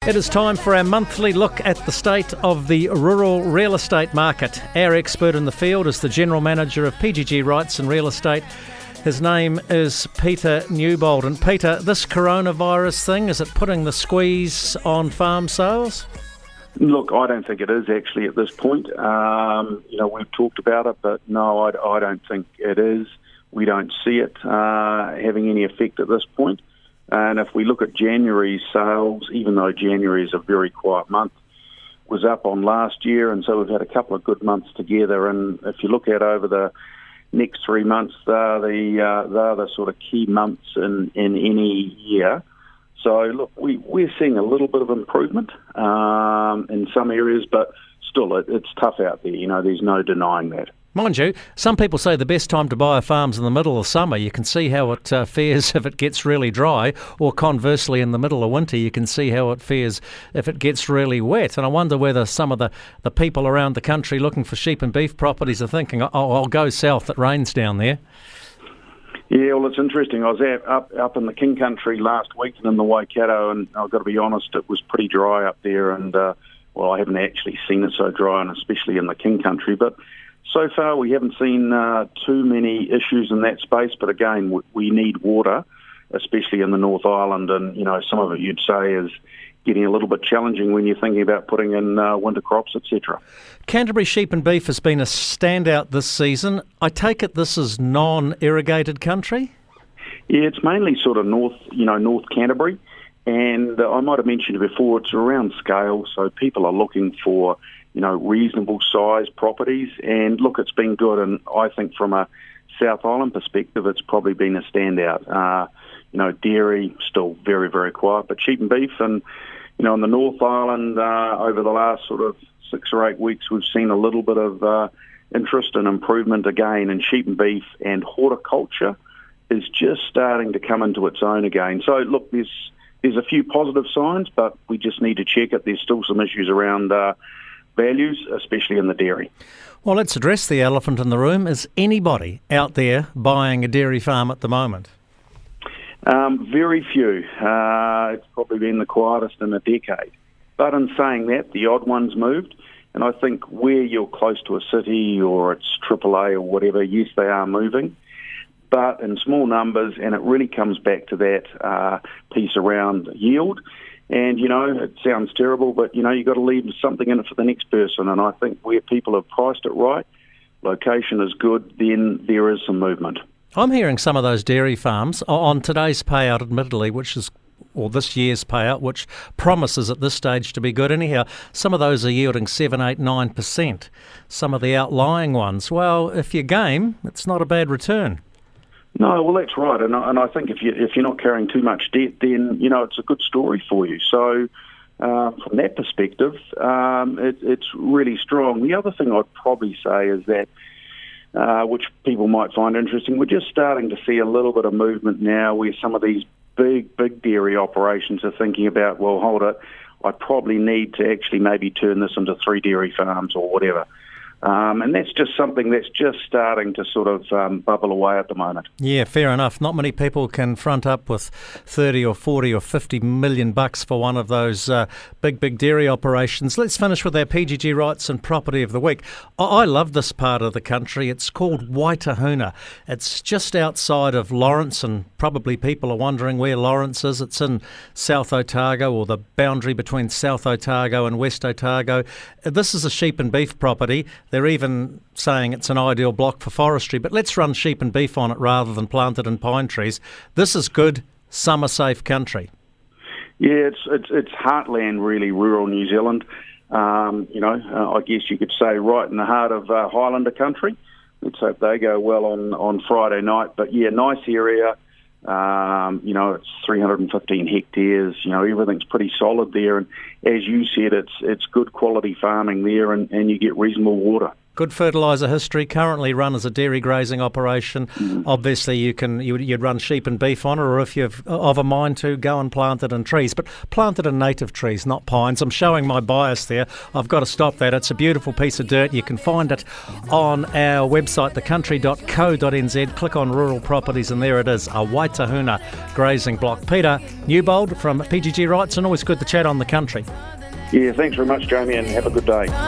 It is time for our monthly look at the state of the rural real estate market. Our expert in the field is the General Manager of PGG Rights and Real Estate. His name is Peter Newbold. And Peter, this coronavirus thing, is it putting the squeeze on farm sales? Look, I don't think it is actually at this point. We've talked about it, but no, I don't think it is. We don't see it having any effect at this point. And if we look at January's sales, even though January is a very quiet month, was up on last year, and so we've had a couple of good months together. And if you look at over the next 3 months, they're the sort of key months in any year. So look, we're seeing a little bit of improvement in some areas, but still it's tough out there. There's no denying that. Mind you, some people say the best time to buy a farm's in the middle of summer. You can see how it fares if it gets really dry, or conversely in the middle of winter you can see how it fares if it gets really wet. And I wonder whether some of the people around the country looking for sheep and beef properties are thinking, I'll go south, it rains down there. Yeah, well, it's interesting. I was up in the King Country last week and in the Waikato, and I've got to be honest, it was pretty dry up there. And, I haven't actually seen it so dry, and especially in the King Country. But so far, we haven't seen too many issues in that space, but again, we need water, especially in the North Island, and, some of it you'd say is getting a little bit challenging when you're thinking about putting in winter crops, etc. Canterbury sheep and beef has been a standout this season. I take it this is non-irrigated country? Yeah, it's mainly sort of North Canterbury, and I might have mentioned before, it's around scale, so people are looking for reasonable size properties. And look, it's been good. And I think from a South Island perspective, it's probably been a standout. Dairy still very, very quiet, but sheep and beef and, on the North Island, over the last sort of 6 or 8 weeks, we've seen a little bit of interest and improvement again in sheep and beef, and horticulture is just starting to come into its own again. So look, there's a few positive signs, but we just need to check it. There's still some issues around values, especially in the dairy. Well, let's address the elephant in the room. Is anybody out there buying a dairy farm at the moment? Very few. It's probably been the quietest in a decade. But in saying that, the odd ones moved. And I think where you're close to a city or it's AAA or whatever, yes, they are moving. But in small numbers, and it really comes back to that piece around yield. And, it sounds terrible, but, you've got to leave something in it for the next person. And I think where people have priced it right, location is good, then there is some movement. I'm hearing some of those dairy farms on today's payout, admittedly, or this year's payout, which promises at this stage to be good. Anyhow, some of those are yielding 7, 8, 9%. Some of the outlying ones, well, if you're game, it's not a bad return. No, well, that's right, and I think if you're not carrying too much debt, then it's a good story for you. So from that perspective, it's really strong. The other thing I'd probably say is that, which people might find interesting, we're just starting to see a little bit of movement now where some of these big dairy operations are thinking about, well, hold it, I probably need to actually maybe turn this into 3 dairy farms or whatever. And that's just something that's just starting to sort of bubble away at the moment. Yeah, fair enough. Not many people can front up with 30 or 40 or 50 million bucks for one of those big dairy operations. Let's finish with our PGG Rights and Property of the Week. I love this part of the country. It's called Waitahuna. It's just outside of Lawrence, and probably people are wondering where Lawrence is. It's in South Otago, or the boundary between South Otago and West Otago. This is a sheep and beef property. They're even saying it's an ideal block for forestry, but let's run sheep and beef on it rather than plant it in pine trees. This is good, summer-safe country. Yeah, it's heartland, really, rural New Zealand. I guess you could say right in the heart of Highlander country. Let's hope they go well on Friday night. But yeah, nice area. It's 315 hectares. Everything's pretty solid there. And as you said, it's good quality farming there, and you get reasonable water. good fertiliser history, currently run as a dairy grazing operation. Obviously, you'd run sheep and beef on it, or if you've of a mind to, go and plant it in trees, but plant it in native trees, not pines. I'm showing my bias there. I've got to stop that. It's a beautiful piece of dirt. You can find it on our website, thecountry.co.nz. Click on rural properties, and there it is, a Waitahuna grazing block. Peter Newbold from PGG Rights, and always good to chat on the country. Yeah, thanks very much, Jamie, and have a good day.